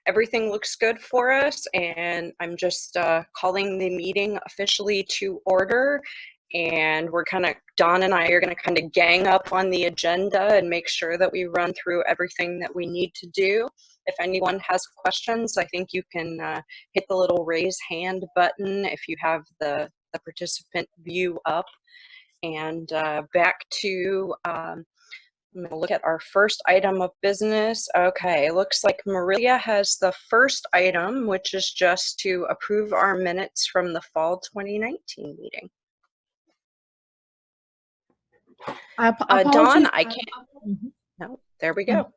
everything looks good for us, and I'm just calling the meeting officially to order. And Dawn and I are going to kind of gang up on the agenda and make sure that we run through everything that we need to do. If anyone has questions, I think you can hit the little raise hand button if you have the participant view up. And back to, I'm going to look at our first item of business. Okay, looks like Maria has the first item, which is just to approve our minutes from the fall 2019 meeting. Dawn, I can't. No, there we go.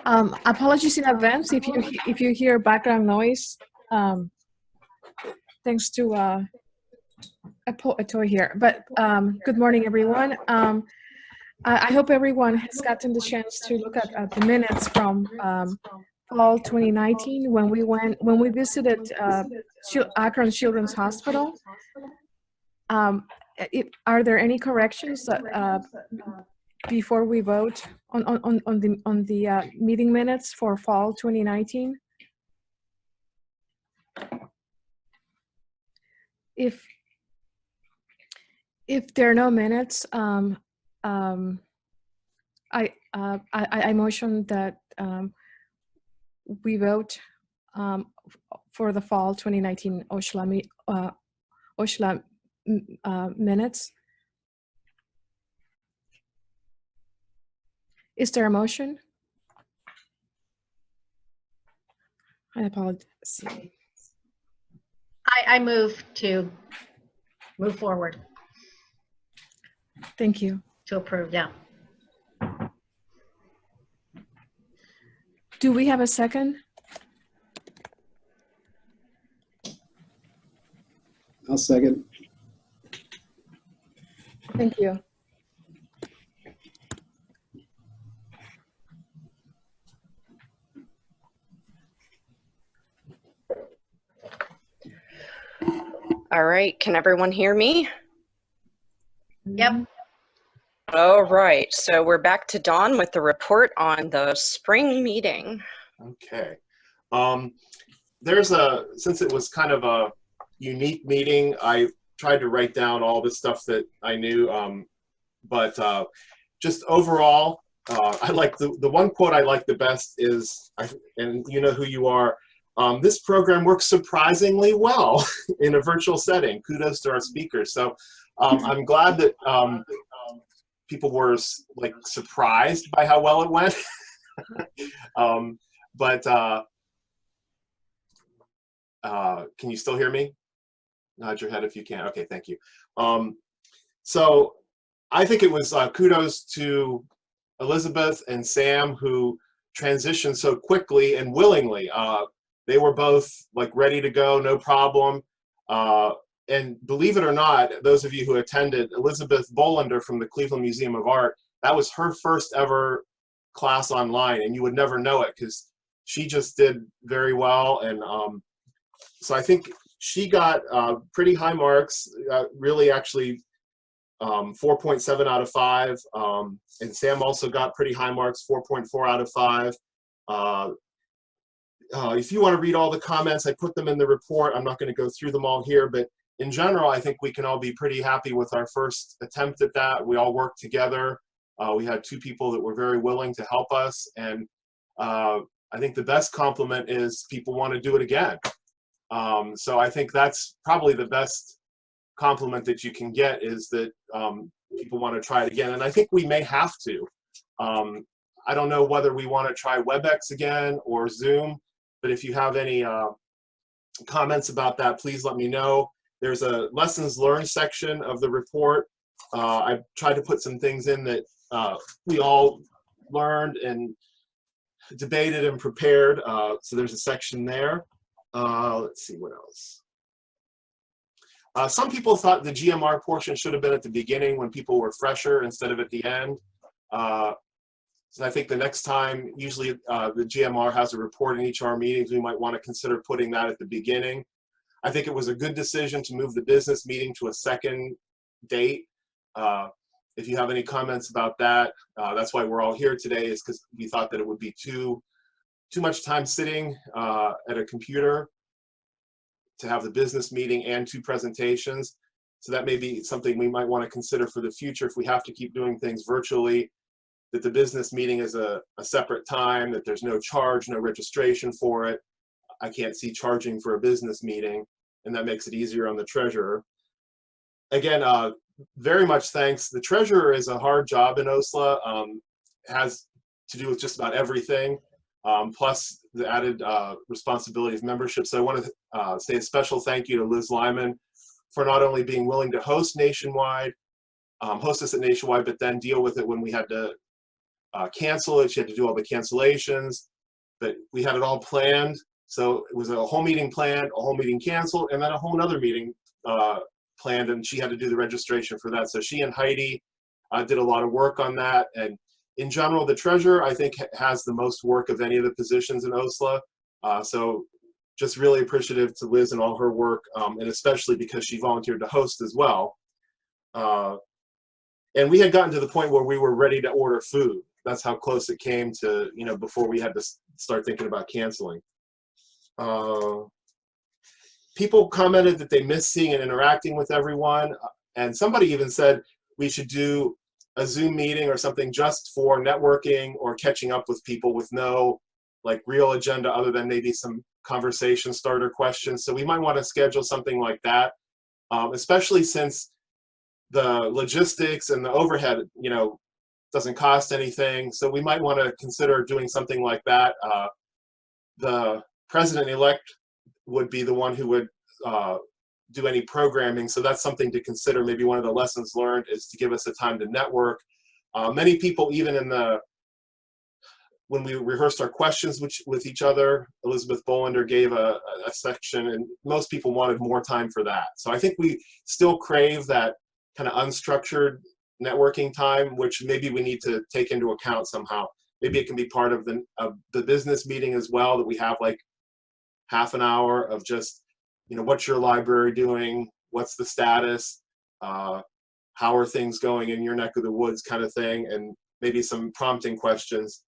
Apologies in advance if you hear background noise. Thanks to a toy here. But good morning, everyone. I hope everyone has gotten the chance to look at the minutes from fall 2019 when we visited Akron Children's Hospital. Are there any corrections before we vote on the meeting minutes for fall 2019? If there are no minutes, I motion that we vote for the fall 2019 OHSLA minutes. Is there a motion? I apologize. I move to move forward. Thank you. To approve, yeah. Do we have a second? I'll second. Thank you. All right, can everyone hear me? Yep. All right, so we're back to Dawn with the report on the spring meeting. Okay. Since it was kind of a unique meeting, I tried to write down all the stuff that I knew, but just overall, I like the one quote I like the best is, and you know who you are, this program works surprisingly well in a virtual setting. Kudos to our speakers. So I'm glad that people were like surprised by how well it went. Can you still hear me? Nod your head if you can. Okay, thank you. So I think it was kudos to Elizabeth and Sam who transitioned so quickly and willingly. They were both like ready to go, no problem. And believe it or not, those of you who attended, Elizabeth Bolander from the Cleveland Museum of Art, that was her first ever class online, and you would never know it because she just did very well. And so I think she got pretty high marks, really actually 4.7 out of 5. And Sam also got pretty high marks, 4.4 out of 5. If you want to read all the comments, I put them in the report. I'm not going to go through them all here, but in general, I think we can all be pretty happy with our first attempt at that. We all worked together. We had 2 people that were very willing to help us. And I think the best compliment is people want to do it again. So I think that's probably the best compliment that you can get, is that people want to try it again. And I think we may have to. I don't know whether we want to try WebEx again or Zoom, but if you have any comments about that, please let me know. There's a lessons learned section of the report. I've tried to put some things in that we all learned and debated and prepared. So there's a section there. Let's see what else. Some people thought the GMR portion should have been at the beginning when people were fresher instead of at the end. So I think the next time, usually the GMR has a report in each of our meetings, we might want to consider putting that at the beginning. I think it was a good decision to move the business meeting to a second date. If you have any comments about that, that's why we're all here today, is because we thought that it would be too too much time sitting at a computer to have the business meeting and 2 presentations. So that may be something we might want to consider for the future if we have to keep doing things virtually, that the business meeting is a separate time, that there's no charge, no registration for it. I can't see charging for a business meeting, and that makes it easier on the treasurer. Again, very much thanks. The treasurer is a hard job in OHSLA. Has to do with just about everything, plus the added responsibility of membership. So I want to say a special thank you to Liz Lyman for not only being willing to host nationwide, host us at Nationwide, but then deal with it when we had to cancel it. She had to do all the cancellations, but we had it all planned. So it was a whole meeting planned, a whole meeting canceled, and then a whole other meeting planned, and she had to do the registration for that. So she and Heidi did a lot of work on that. And in general, the treasurer, I think, has the most work of any of the positions in OHSLA. So just really appreciative to Liz and all her work, and especially because she volunteered to host as well. And we had gotten to the point where we were ready to order food. That's how close it came to, you know, before we had to start thinking about canceling. People commented that they missed seeing and interacting with everyone. And somebody even said we should do a Zoom meeting or something just for networking or catching up with people with no like real agenda other than maybe some conversation starter questions. So we might want to schedule something like that, especially since the logistics and the overhead, you know, doesn't cost anything. So we might want to consider doing something like that. The president-elect would be the one who would do any programming. So that's something to consider. Maybe one of the lessons learned is to give us a time to network. Many people, even in when we rehearsed our questions with each other, Elizabeth Bolander gave a section, and most people wanted more time for that. So I think we still crave that kind of unstructured networking time, which maybe we need to take into account somehow. Maybe it can be part of the business meeting as well, that we have like half an hour of just, you know, what's your library doing? What's the status? How are things going in your neck of the woods kind of thing? And maybe some prompting questions.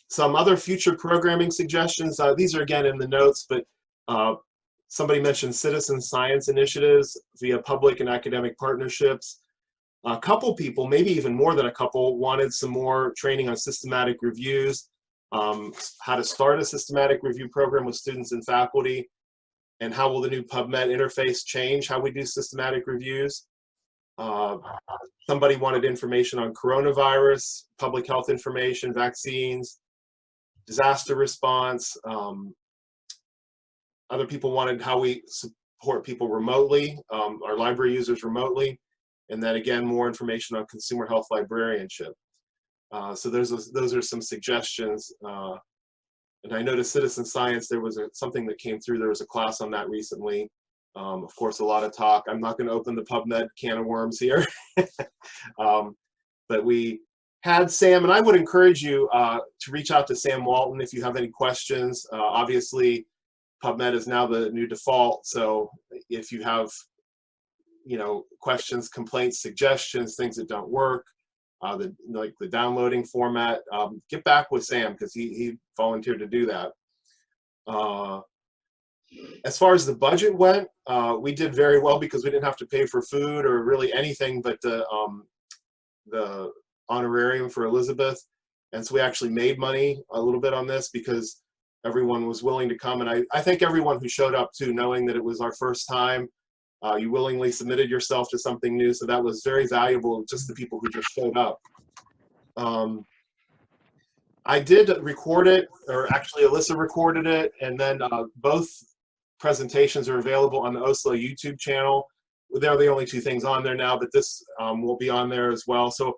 Some other future programming suggestions. These are again in the notes, but somebody mentioned citizen science initiatives via public and academic partnerships. A couple people, maybe even more than a couple, wanted some more training on systematic reviews, how to start a systematic review program with students and faculty, and how will the new PubMed interface change how we do systematic reviews. Somebody wanted information on coronavirus, public health information, vaccines, disaster response. Other people wanted how we support people remotely, our library users remotely. And then again, more information on consumer health librarianship. So those are some suggestions. And I noticed citizen science, there was something that came through. There was a class on that recently. Of course, a lot of talk. I'm not going to open the PubMed can of worms here. But we had Sam, and I would encourage you to reach out to Sam Walton if you have any questions. Obviously, PubMed is now the new default. So if you have, you know, questions, complaints, suggestions, things that don't work, like the downloading format, get back with Sam because he volunteered to do that. As far as the budget went, we did very well because we didn't have to pay for food or really anything but the honorarium for Elizabeth. And so we actually made money a little bit on this because everyone was willing to come. And I thank everyone who showed up too, knowing that it was our first time. You willingly submitted yourself to something new, so that was very valuable, just the people who just showed up. I did record it, or actually Alyssa recorded it, and then both presentations are available on the OHSLA YouTube channel. They're the only 2 things on there now, but this will be on there as well. So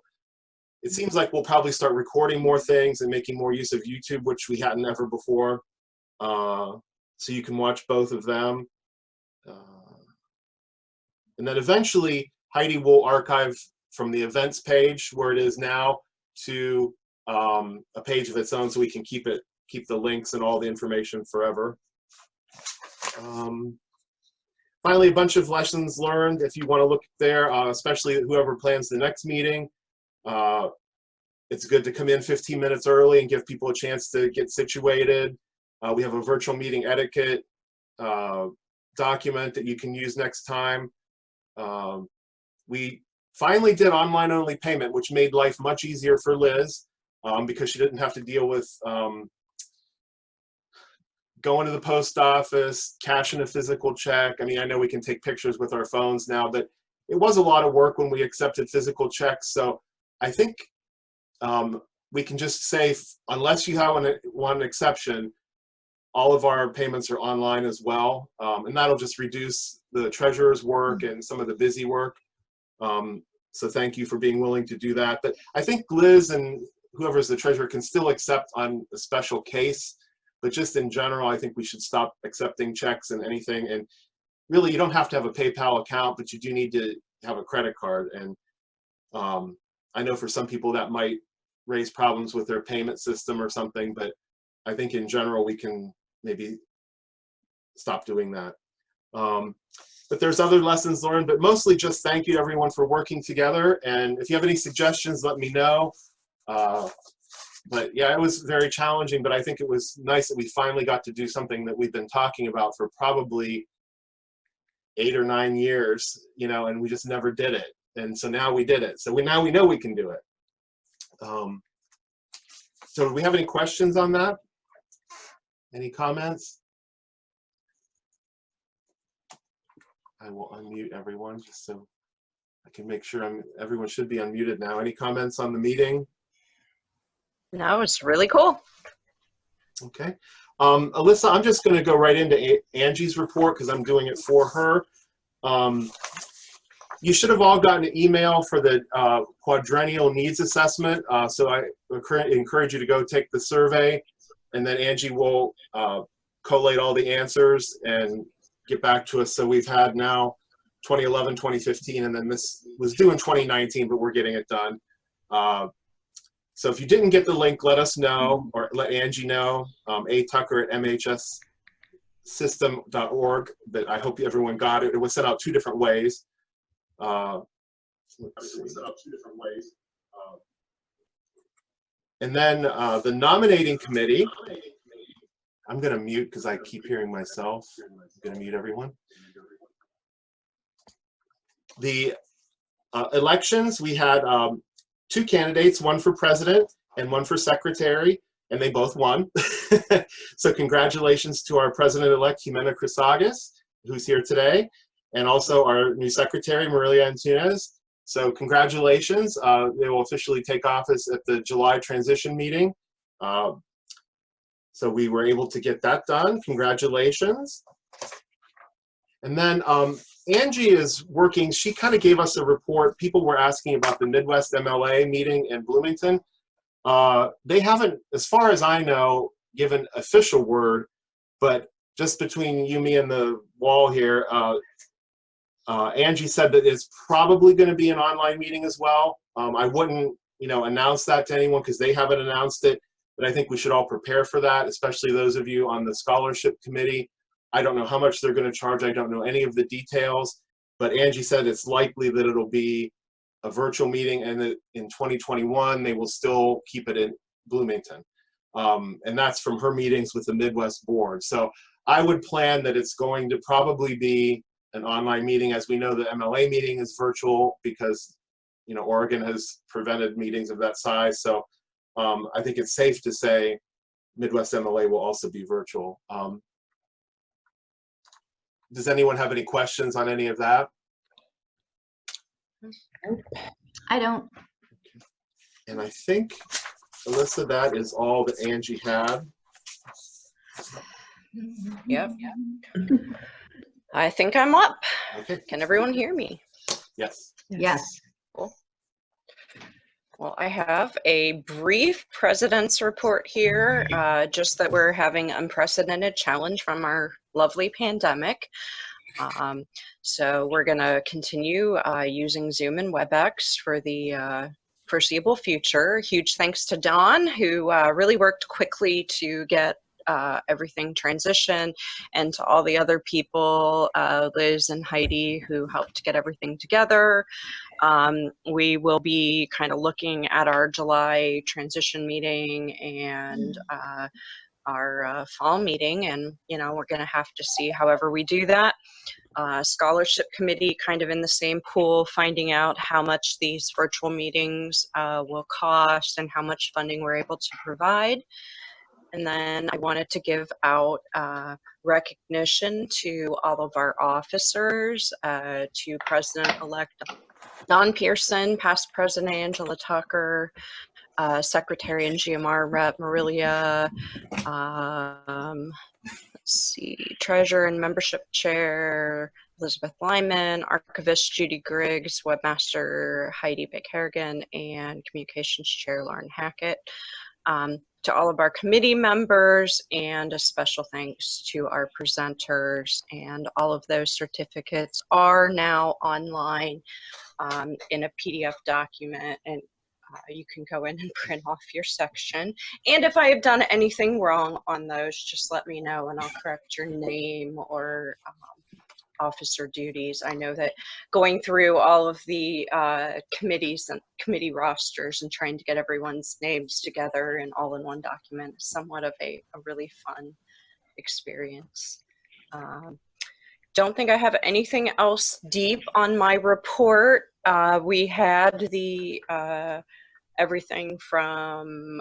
it seems like we'll probably start recording more things and making more use of YouTube, which we hadn't ever before. So you can watch both of them. And then eventually, Heidi will archive from the events page where it is now to a page of its own, so we can keep the links and all the information forever. Finally, a bunch of lessons learned. If you want to look there, especially whoever plans the next meeting, it's good to come in 15 minutes early and give people a chance to get situated. We have a virtual meeting etiquette document that you can use next time. We finally did online only payment, which made life much easier for Liz because she didn't have to deal with going to the post office, cashing a physical check. I mean, I know we can take pictures with our phones now, but it was a lot of work when we accepted physical checks. So I think we can just say, unless you have one exception, all of our payments are online as well. And that'll just reduce the treasurer's work and some of the busy work. So thank you for being willing to do that. But I think Liz and whoever's the treasurer can still accept on a special case. But just in general, I think we should stop accepting checks and anything. And really, you don't have to have a PayPal account, but you do need to have a credit card. And I know for some people that might raise problems with their payment system or something, but I think in general, we can maybe stop doing that. But there's other lessons learned, but mostly just thank you to everyone for working together. And if you have any suggestions, let me know. But yeah, it was very challenging, but I think it was nice that we finally got to do something that we've been talking about for probably 8 or 9 years, you know, and we just never did it. And so now we did it. So now we know we can do it. So do we have any questions on that? Any comments? I will unmute everyone just so I can make sure everyone should be unmuted now. Any comments on the meeting? No, it's really cool. Okay. Alyssa, I'm just going to go right into Angie's report because I'm doing it for her. You should have all gotten an email for the quadrennial needs assessment. So I encourage you to go take the survey, and then Angie will collate all the answers and get back to us. So we've had now 2011, 2015, and then this was due in 2019, but we're getting it done. So if you didn't get the link, let us know, or let Angie know, atucker@mhssystem.org, but I hope everyone got it. It was sent out 2 different ways. And then the nominating committee, I'm going to mute because I keep hearing myself. I'm going to mute everyone. The elections, we had 2 candidates, one for president and one for secretary, and they both won. So congratulations to our president-elect, Jimena Crisagas, who's here today, and also our new secretary, Marilia Antunes. So congratulations. They will officially take office at the July transition meeting. So we were able to get that done. Congratulations. And then Angie is working, she kind of gave us a report. People were asking about the Midwest MLA meeting in Bloomington. They haven't, as far as I know, given official word, but just between you, me, and the wall here, Angie said that it's probably going to be an online meeting as well. I wouldn't, announce that to anyone because they haven't announced it, but I think we should all prepare for that, especially those of you on the scholarship committee. I don't know how much they're going to charge. I don't know any of the details, but Angie said it's likely that it'll be a virtual meeting, and that in 2021 they will still keep it in Bloomington. And that's from her meetings with the Midwest board. So I would plan that it's going to probably be an online meeting. As we know, the MLA meeting is virtual because Oregon has prevented meetings of that size. So I think it's safe to say Midwest MLA will also be virtual. Does anyone have any questions on any of that? I don't. And I think, Alyssa, that is all that Angie had. Yep. I think I'm up. Okay. Can everyone hear me? Yes. Yes. Cool. Well, I have a brief president's report here, just that we're having unprecedented challenge from our lovely pandemic. So we're going to continue using Zoom and WebEx for the foreseeable future. Huge thanks to Dawn, who really worked quickly to get everything transition, and to all the other people, Liz and Heidi, who helped get everything together. We will be kind of looking at our July transition meeting and our fall meeting, and we're going to have to see however we do that. Scholarship committee kind of in the same pool, finding out how much these virtual meetings will cost and how much funding we're able to provide. And then I wanted to give out recognition to all of our officers, to President-elect Don Pearson, past President Angela Tucker, Secretary and GMR Rep Marilia, let's see, Treasurer and Membership Chair Elizabeth Lyman, Archivist Judy Griggs, Webmaster Heidi Big-Harrigan, and Communications Chair Lauren Hackett. To all of our committee members, and a special thanks to our presenters. And all of those certificates are now online in a PDF document, and you can go in and print off your section. And if I have done anything wrong on those, just let me know and I'll correct your name or officer duties. I know that going through all of the committees and committee rosters and trying to get everyone's names together and all in one document is somewhat of a really fun experience. Don't think I have anything else deep on my report. We had the everything from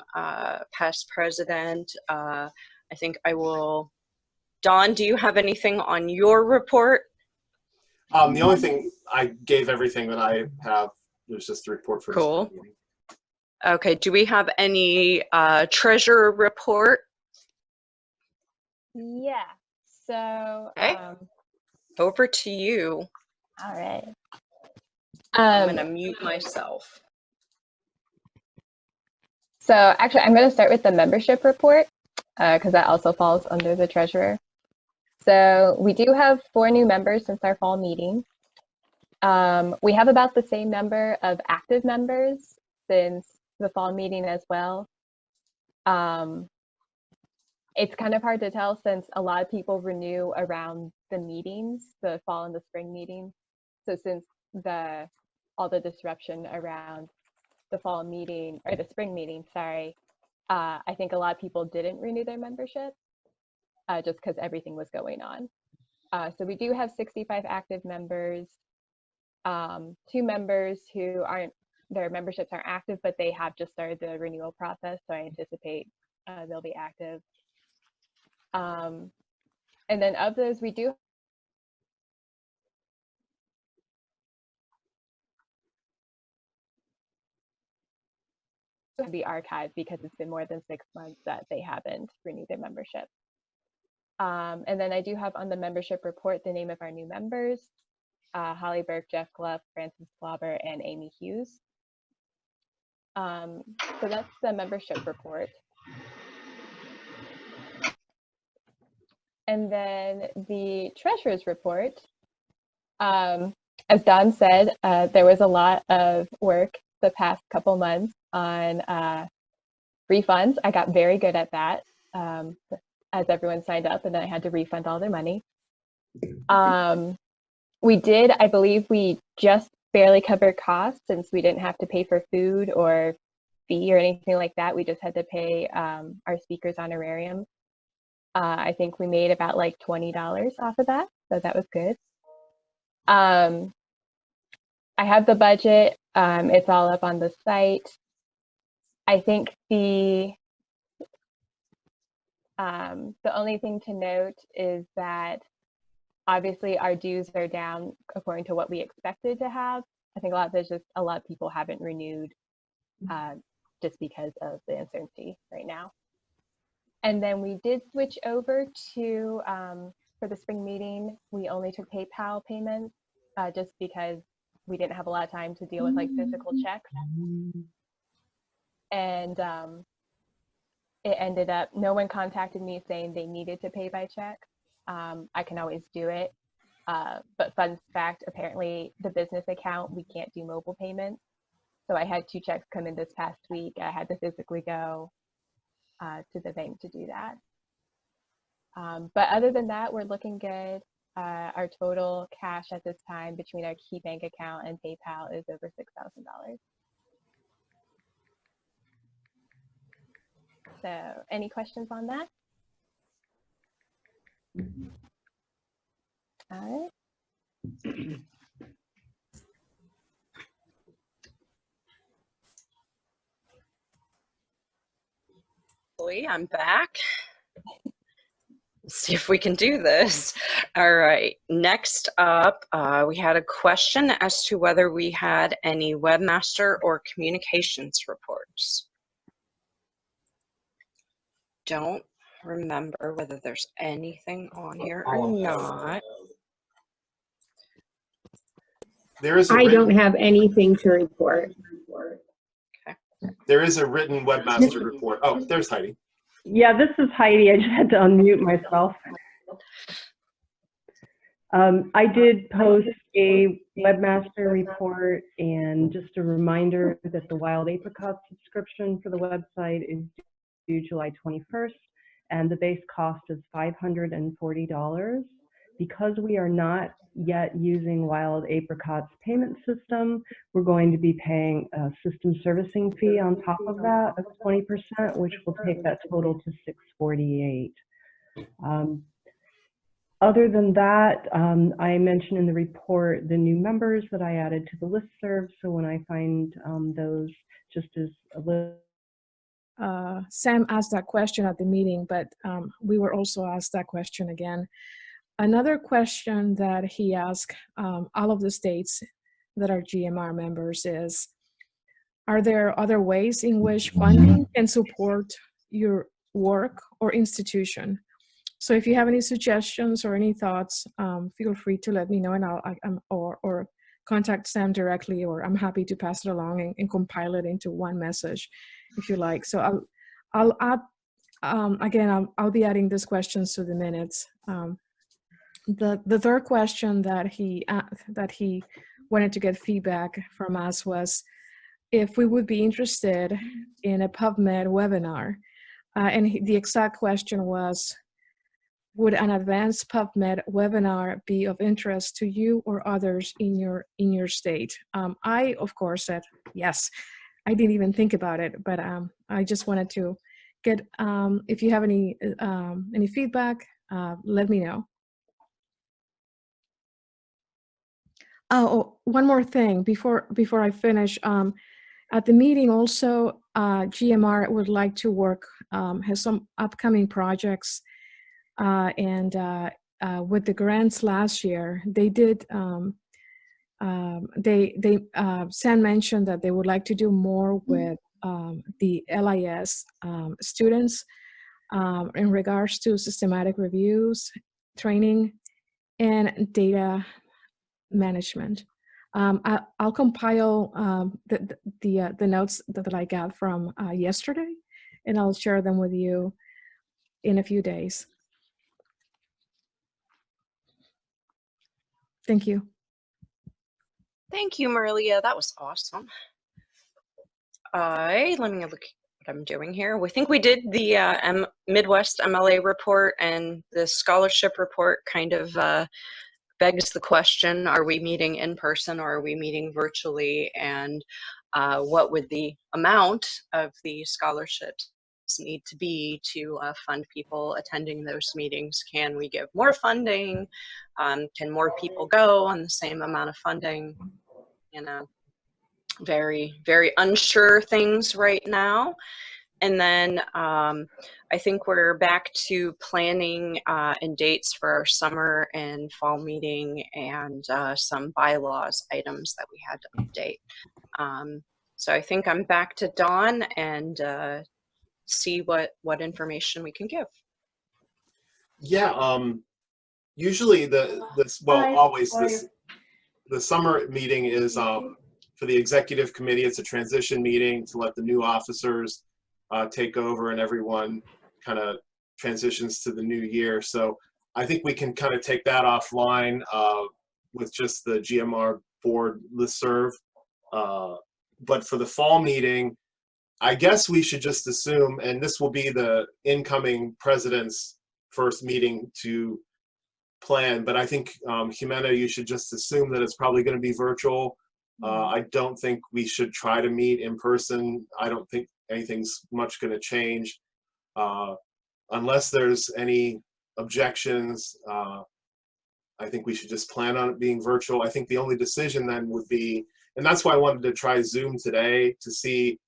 past president. I think I will. Dawn, do you have anything on your report? The only thing, I gave everything that I have. There's just a report for Cool. this meeting. Okay, do we have any treasurer report? Yeah, so, Okay. Over to you. all right. I'm gonna mute myself. So actually, I'm going to start with the membership report because that also falls under the treasurer. So we do have 4 new members since our fall meeting. We have about the same number of active members since the fall meeting as well. It's kind of hard to tell since a lot of people renew around the meetings, the fall and the spring meetings. So since all the disruption around the fall meeting or the spring meeting, sorry, I think a lot of people didn't renew their membership just because everything was going on. So we do have 65 active members, 2 members who their memberships aren't active, but they have just started the renewal process. So I anticipate they'll be active. And then of those, we do be archived because it's been more than 6 months that they haven't renewed their membership. And then I do have on the membership report the name of our new members, Holly Burke, Jeff Gluff, Francis Glauber, and Amy Hughes. So that's the membership report. And then the treasurer's report, as Don said, there was a lot of work the past couple months on refunds. I got very good at that as everyone signed up, and then I had to refund all their money. I believe we just barely covered costs since we didn't have to pay for food or fee or anything like that. We just had to pay our speakers honorarium. I think we made about like $20 off of that, so that was good. I have the budget. It's all up on the site. I think the only thing to note is that obviously our dues are down according to what we expected to have. I think a lot of there's just a lot of people haven't renewed just because of the uncertainty right now. And then we did switch over to, for the spring meeting, we only took PayPal payments just because we didn't have a lot of time to deal with like physical checks. And it ended up, no one contacted me saying they needed to pay by check. I can always do it. But fun fact, apparently the business account, we can't do mobile payments. So I had 2 checks come in this past week. I had to physically go to the bank to do that. But other than that, we're looking good. Our total cash at this time between our key bank account and PayPal is over $6,000. So any questions on that? All right. I'm back. Let's see if we can do this. All right, next up, we had a question as to whether we had any webmaster or communications reports. Don't remember whether there's anything on here or not. There is a I don't have anything to report. There is a written webmaster report. Oh, there's Heidi. Yeah, this is Heidi. I just had to unmute myself. I did post a webmaster report, and just a reminder that the Wild Apricot subscription for the website is due July 21st, and the base cost is $540. Because we are not yet using Wild Apricot's payment system, we're going to be paying a system servicing fee on top of that of 20%, which will take that total to $648. Other than that, I mentioned in the report the new members that I added to the listserv. So when I find those, just as a little. Sam asked that question at the meeting, but we were also asked that question again. Another question that he asked all of the states that are GMR members is, are there other ways in which funding can support your work or institution? So if you have any suggestions or any thoughts, feel free to let me know, and or contact Sam directly, or I'm happy to pass it along and compile it into one message if you like. So I'll add, again, I'll be adding these questions to the minutes. The third question that he wanted to get feedback from us was if we would be interested in a PubMed webinar, and the exact question was, would an advanced PubMed webinar be of interest to you or others in your state? I of course said yes. I didn't even think about it, but I just wanted to get if you have any feedback, let me know. Oh, one more thing before I finish. At the meeting also, GMR would like to work, has some upcoming projects, and with the grants last year, they did, Sam mentioned that they would like to do more with the LIS students in regards to systematic reviews, training, and data management. I'll compile the notes that I got from yesterday, and I'll share them with you in a few days. Thank you. Thank you, Marilia. That was awesome. Let me look what I'm doing here. We think we did the Midwest MLA report, and the scholarship report kind of begs the question, are we meeting in person or are we meeting virtually? And what would the amount of the scholarships need to be to fund people attending those meetings? Can we give more funding? Can more people go on the same amount of funding? You know, very, very unsure things right now. And then I think we're back to planning and dates for our summer and fall meeting, and some bylaws items that we had to update. So I think I'm back to Dawn and see what information we can give. Yeah, usually always the summer meeting is for the executive committee. It's a transition meeting to let the new officers take over, and everyone kind of transitions to the new year. So I think we can kind of take that offline with just the GMR board listserv. But for the fall meeting, I guess we should just assume, and this will be the incoming president's first meeting to plan. But I think, Jimena, you should just assume that it's probably going to be virtual. I don't think we should try to meet in person. I don't think anything's much going to change. Unless there's any objections, I think we should just plan on it being virtual. I think the only decision then would be, and that's why I wanted to try Zoom today to see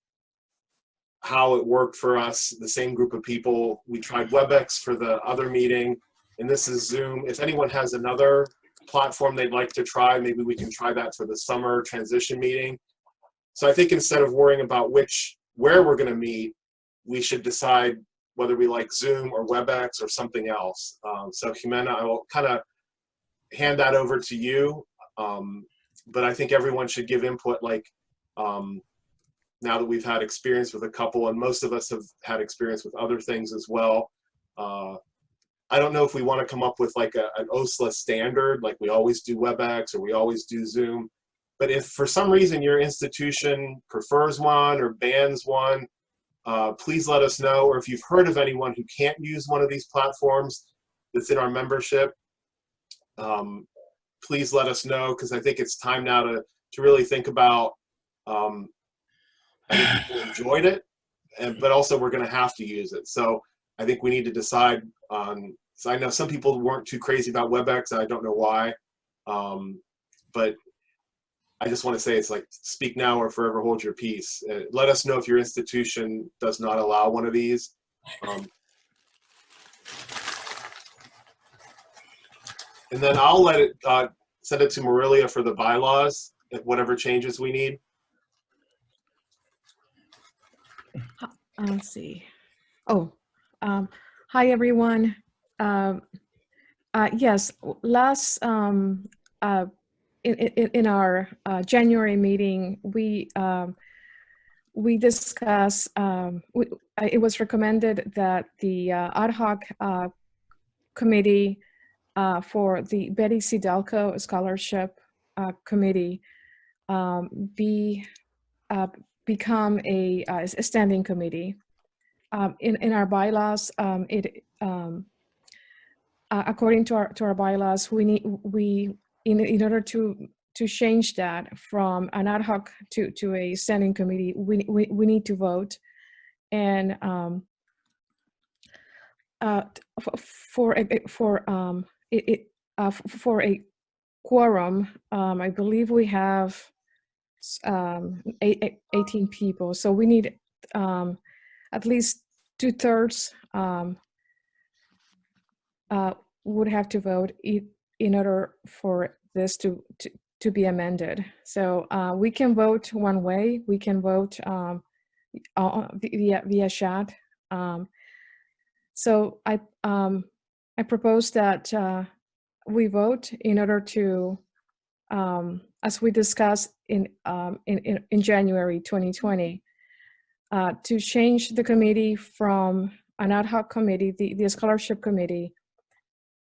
how it worked for us, the same group of people. We tried WebEx for the other meeting, and this is Zoom. If anyone has another platform they'd like to try, maybe we can try that for the summer transition meeting. So I think instead of worrying about where we're going to meet, we should decide whether we like Zoom or WebEx or something else. So Jimena, I will kind of hand that over to you. But I think everyone should give input, like, now that we've had experience with a couple, and most of us have had experience with other things as well. I don't know if we want to come up with like an OHSLA standard, like we always do WebEx or we always do Zoom. But if for some reason your institution prefers one or bans one, please let us know. Or if you've heard of anyone who can't use one of these platforms that's in our membership, please let us know, because I think it's time now to really think about, I think people enjoyed it, but also we're going to have to use it. So I think we need to decide on, so I know some people weren't too crazy about WebEx, I don't know why, but I just want to say it's like, speak now or forever hold your peace. Let us know if your institution does not allow one of these. And then I'll let it, send it to Marilia for the bylaws, whatever changes we need. Let's see. Oh, hi everyone. Yes, last in our January meeting, we discussed. It was recommended that the ad hoc committee for the Betty C. Delco Scholarship Committee become a standing committee. In our bylaws, according to our bylaws, in order to change that from an ad hoc to a standing committee, we need to vote, and for a quorum, I believe we have 18 people, so we need at least 2/3 would have to vote in order for this to be amended. So we can vote one way. We can vote via chat. So I propose that we vote in order to, as we discussed in January 2020, to change the committee from an ad hoc committee, the scholarship committee,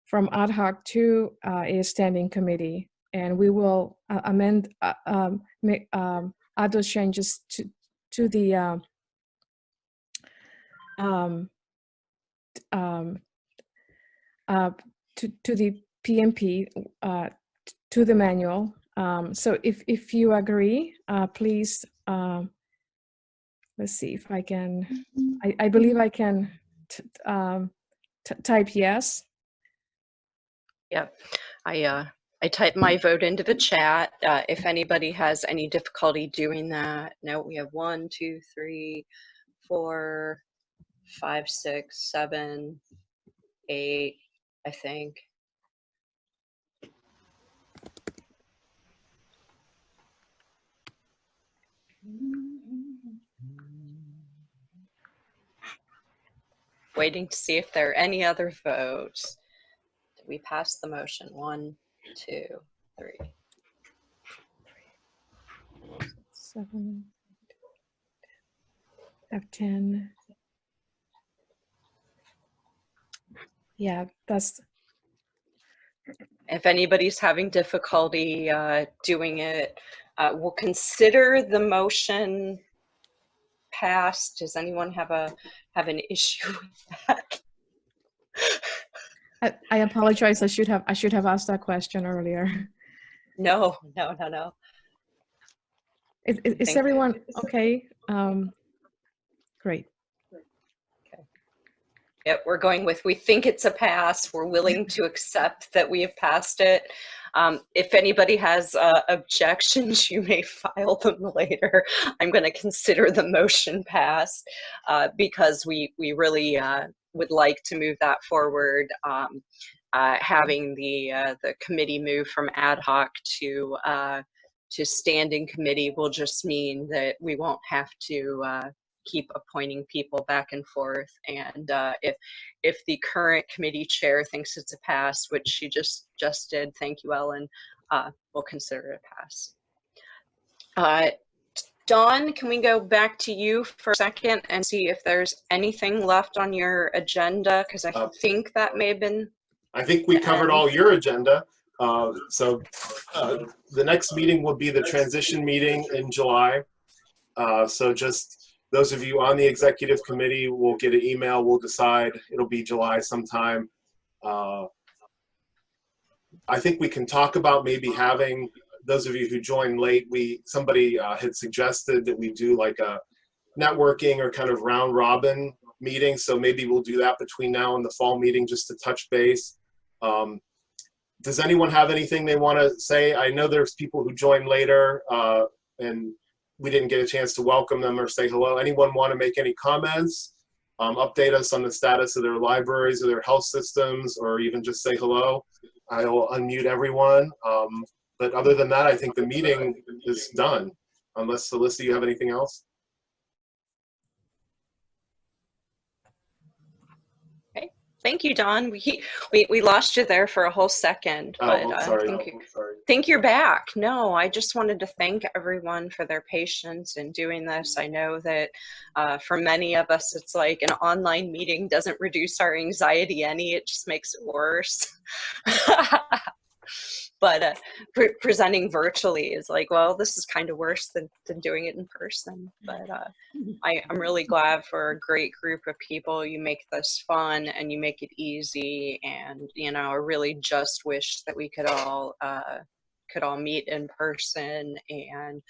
from ad hoc to a standing committee, and we will add those changes to the to the PMP, to the manual. So if you agree, please, let's see if I can, I believe I can type yes. Yep, I typed my vote into the chat. If anybody has any difficulty doing that, no, we have 1, 2, 3, 4, 5, 6, 7, 8, I think. Waiting to see if there are any other votes. Did we pass the motion? 1, 2, 3. 7, have 10. Yeah, that's. If anybody's having difficulty doing it, we'll consider the motion passed. Does anyone have an issue with that? I apologize. I should have asked that question earlier. No. Is Thank- everyone okay? Great. Yep, we're going with, we think it's a pass. We're willing to accept that we have passed it. If anybody has objections, you may file them later. I'm going to consider the motion passed because we really would like to move that forward. Having the committee move from ad hoc to standing committee will just mean that we won't have to keep appointing people back and forth. And if the current committee chair thinks it's a pass, which she just did, thank you, Ellen, we'll consider it a pass. Dawn, can we go back to you for a second and see if there's anything left on your agenda? Because I think that may have been. I think we covered all your agenda. So the next meeting will be the transition meeting in July. So just those of you on the executive committee will get an email. We'll decide. It'll be July sometime. I think we can talk about maybe having, those of you who joined late, somebody had suggested that we do like a networking or kind of round robin meeting. So maybe we'll do that between now and the fall meeting just to touch base. Does anyone have anything they want to say? I know there's people who joined later and we didn't get a chance to welcome them or say hello. Anyone want to make any comments? Update us on the status of their libraries or their health systems, or even just say hello? I will unmute everyone. But other than that, I think the meeting is done. Unless, Alyssa, you have anything else? Okay, thank you, Dawn. We lost you there for a whole second, but Sorry. think you're back. No, I just wanted to thank everyone for their patience in doing this. I know that for many of us, it's like an online meeting doesn't reduce our anxiety any, it just makes it worse. But presenting virtually is like, well, this is kind of worse than doing it in person. But I'm really glad for a great group of people. You make this fun and you make it easy. And, you know, I really just wish that we could all meet in person and